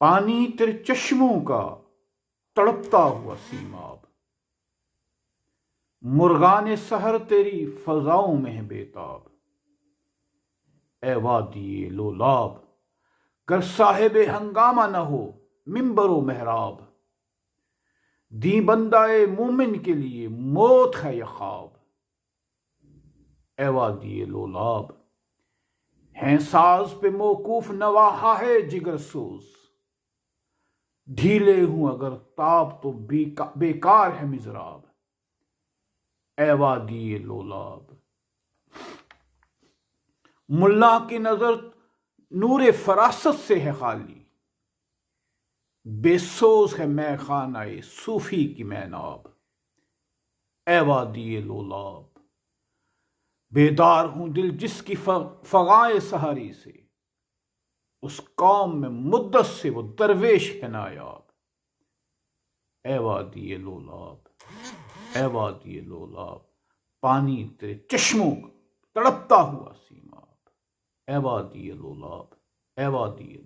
पानी तेरे चश्मों का तड़पता हुआ सीमाब, मुर्गान सहर तेरी फजाओं में है बेताब। ए वादी लोलाब, गर साहिब हंगामा न हो मिंबरो महराब, दी बंदाए मोमिन के लिए मौत है यह ख्वाब। ए वादी लोलाब, हैं साज पे मौकूफ नवाहा है जिगर सोज, ढीले हूं अगर ताब तो बेकार है मिजराब। ए वादी लोलाब, मुल्ला की नजर नूरे फरासत से है खाली, बेसोज है मैं खानाए सूफी की मैनाब। ए वादी लोलाब, बेदार हूं दिल जिसकी फगाए सहारी से, उस कौम में मुद्दत से वो दरवेश है नायाब। ए वादी लोलाब, ए वादी लोलाब, पानी तेरे चश्मों का तड़पता हुआ सीमाब। ए वादी लोलाब, ए वादी लोलाब।